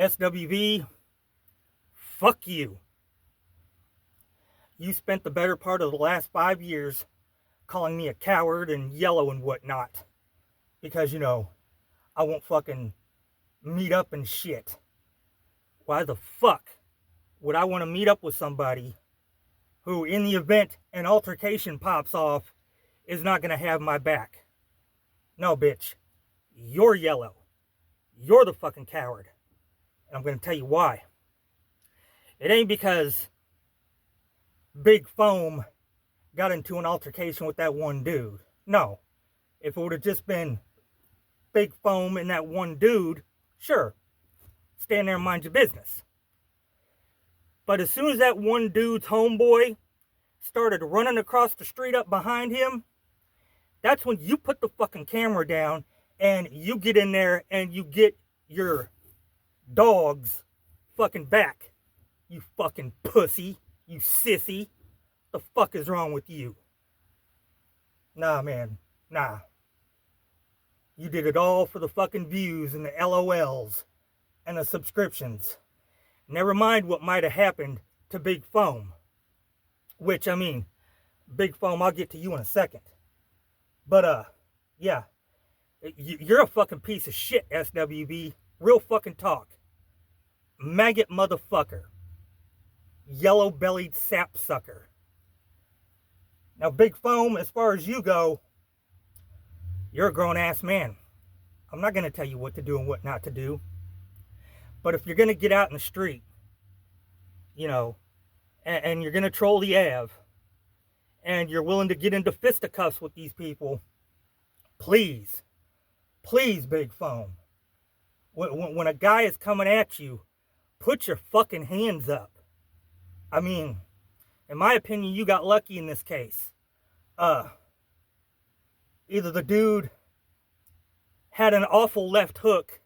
SWV, fuck you. You spent the better part of the last 5 years calling me a coward and yellow and whatnot. Because, you know, I won't fucking meet up and shit. Why the fuck would I want to meet up with somebody who, in the event an altercation pops off, is not going to have my back? No, bitch. You're yellow. You're the fucking coward. And I'm going to tell you why. It ain't because Big Foam got into an altercation with that one dude. No. If it would have just been Big Foam and that one dude, sure, stand there and mind your business. But as soon as that one dude's homeboy started running across the street up behind him, that's when you put the fucking camera down and you get in there and you get your dog's fucking back. You fucking pussy. You sissy. The fuck is wrong with you? Nah, man. Nah. You did it all for the fucking views and the LOLs and the subscriptions. Never mind what might have happened to Big Foam. Which, I mean, Big Foam, I'll get to you in a second. But, yeah. You're a fucking piece of shit, SWB. Real fucking talk. Maggot motherfucker. Yellow-bellied sapsucker. Now, Big Foam, as far as you go, you're a grown-ass man. I'm not going to tell you what to do and what not to do. But if you're going to get out in the street, you know, and you're going to troll the Ave, and you're willing to get into fisticuffs with these people, please, Big Foam, when a guy is coming at you, put your fucking hands up. I mean, in my opinion, you got lucky in this case. Either the dude had an awful left hook,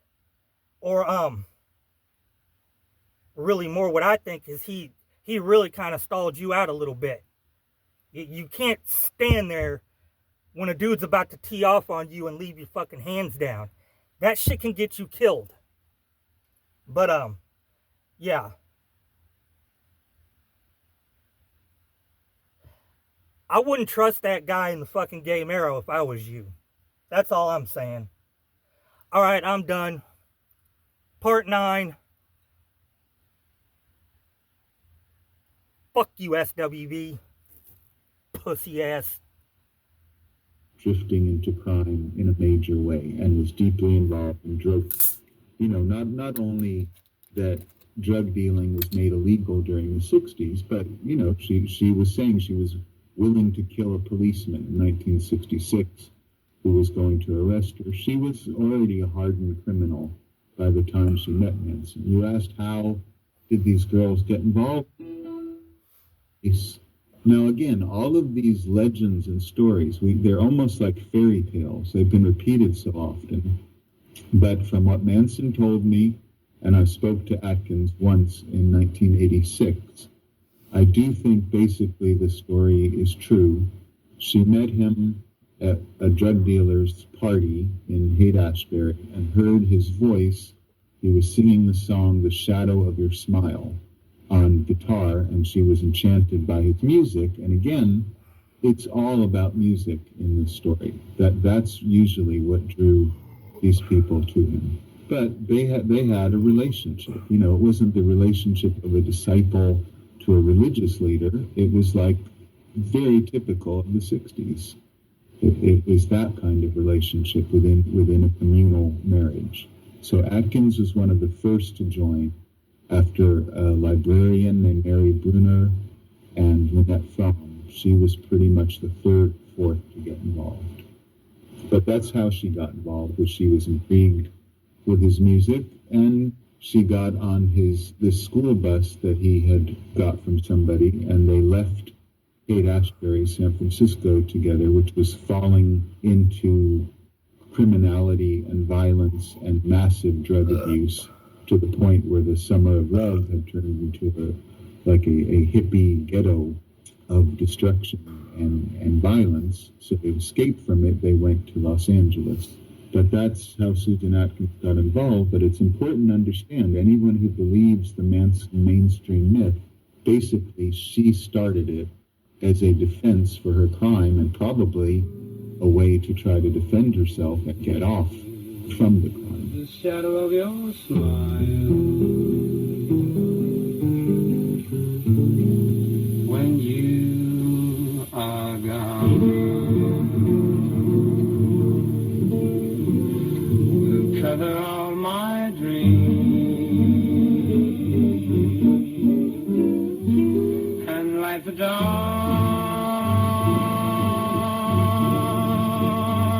or really more what I think is he really kind of stalled you out a little bit. You can't stand there when a dude's about to tee off on you and leave your fucking hands down. That shit can get you killed. But yeah. I wouldn't trust that guy in the fucking Gay Marrow if I was you. That's all I'm saying. Alright, I'm done. Part 9. Fuck you, SWV. Pussy ass. Drifting into crime in a major way and was deeply involved in drugs. You know, not only that drug dealing was made illegal during the 60s, but, you know, she was saying she was willing to kill a policeman in 1966 who was going to arrest her. She was already a hardened criminal by the time she met Manson. You asked, how did these girls get involved? Now, again, all of these legends and stories, they're almost like fairy tales. They've been repeated so often. But from what Manson told me, and I spoke to Atkins once in 1986, I do think basically the story is true. She met him at a drug dealer's party in Haight-Ashbury and heard his voice. He was singing the song "The Shadow of Your Smile" on guitar, and she was enchanted by his music. And again, it's all about music in this story. That's usually what drew these people to him. But they had a relationship. You know, it wasn't the relationship of a disciple to a religious leader. It was like very typical of the 60s. It was that kind of relationship within a communal marriage. So Atkins was one of the first to join, after a librarian named Mary Brunner and Lynette Fromm. She was pretty much the third, fourth to get involved. But that's how she got involved, was she was intrigued with his music, and she got on this school bus that he had got from somebody, and they left Haight-Ashbury, San Francisco together, which was falling into criminality and violence and massive drug abuse, to the point where the Summer of Love had turned into a hippie ghetto of destruction and violence. So they escaped from it. They went to Los Angeles. But that's how Susan Atkins got involved. But it's important to understand anyone who believes the Manson mainstream myth, basically she started it as a defense for her crime and probably a way to try to defend herself and get off from the crime. The shadow of your smile when you are gone will cover all my dreams and light the dawn.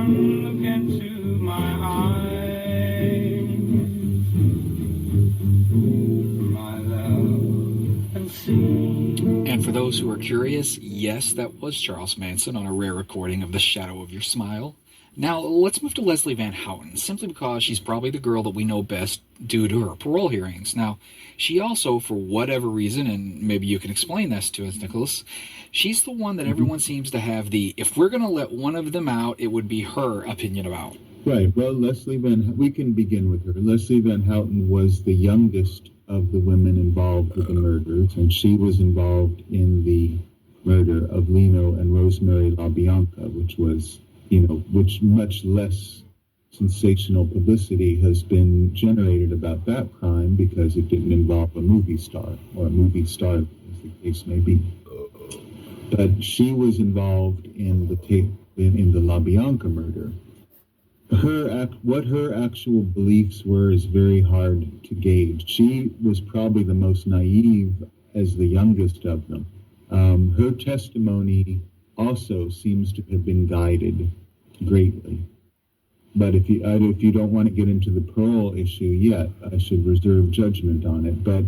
Look into my eyes, my love, and see. And for those who are curious, yes, that was Charles Manson on a rare recording of The Shadow of Your Smile. Now, let's move to Leslie Van Houten, simply because she's probably the girl that we know best due to her parole hearings. Now, she also, for whatever reason, and maybe you can explain this to us, Nicholas, she's the one that everyone seems to have the, if we're going to let one of them out, it would be her opinion about. Right. Well, we can begin with her. Leslie Van Houten was the youngest of the women involved with the murders, and she was involved in the murder of Lino and Rosemary LaBianca, which was, which much less sensational publicity has been generated about that crime because it didn't involve a movie star, or a movie star, as the case may be. But she was involved in the LaBianca murder. What her actual beliefs were is very hard to gauge. She was probably the most naive as the youngest of them. Her testimony also seems to have been guided greatly. But if you don't want to get into the parole issue yet, I should reserve judgment on it. But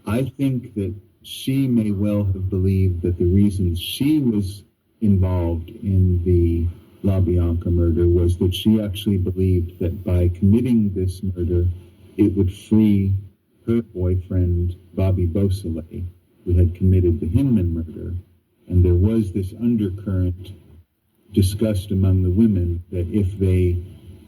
I think that she may well have believed that the reason she was involved in the LaBianca murder was that she actually believed that by committing this murder, it would free her boyfriend, Bobby Beausoleil, who had committed the Hinman murder. And there was this undercurrent discussed among the women that if they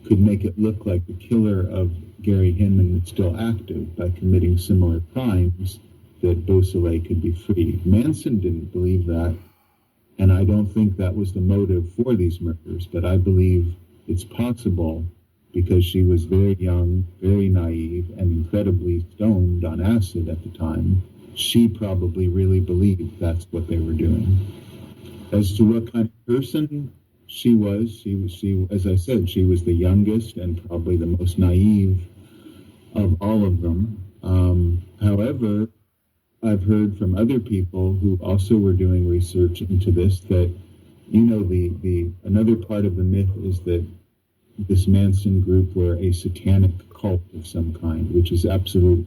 could make it look like the killer of Gary Hinman was still active by committing similar crimes, that Beausoleil could be freed. Manson didn't believe that. And I don't think that was the motive for these murders, but I believe it's possible because she was very young, very naive, and incredibly stoned on acid at the time. She probably really believed that's what they were doing. As to what kind of person she was, as I said, she was the youngest and probably the most naive of all of them. However, I've heard from other people who also were doing research into this that, another part of the myth is that this Manson group were a satanic cult of some kind, which is absolute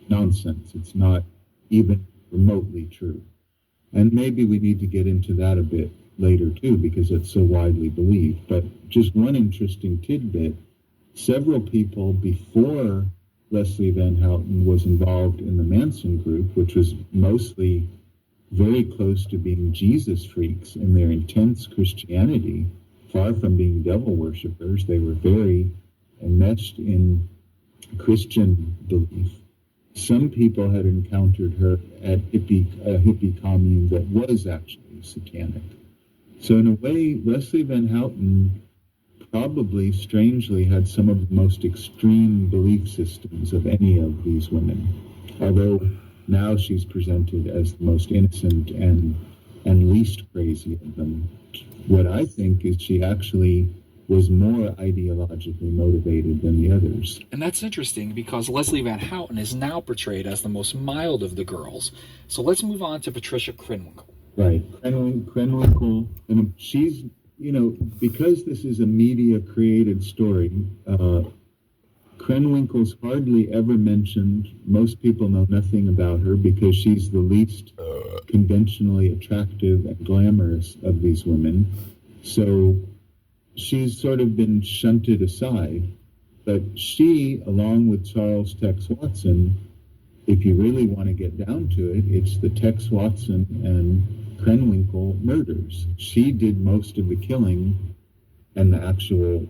nonsense. It's not even remotely true. And maybe we need to get into that a bit later too, because it's so widely believed. But just one interesting tidbit, several people before Leslie Van Houten was involved in the Manson group, which was mostly very close to being Jesus freaks in their intense Christianity, far from being devil worshippers. They were very enmeshed in Christian belief. Some people had encountered her at a hippie commune that was actually satanic. So in a way, Leslie Van Houten probably, strangely, had some of the most extreme belief systems of any of these women, although now she's presented as the most innocent and least crazy of them. What I think is she actually was more ideologically motivated than the others. And that's interesting because Leslie Van Houten is now portrayed as the most mild of the girls. So let's move on to Patricia Krenwinkel. Right. Krenwinkel, and she's, because this is a media-created story, Krenwinkel's hardly ever mentioned. Most people know nothing about her because she's the least conventionally attractive and glamorous of these women. So she's sort of been shunted aside. But she, along with Charles Tex Watson, if you really want to get down to it, it's the Tex Watson and Krenwinkel murders. She did most of the killing and the actual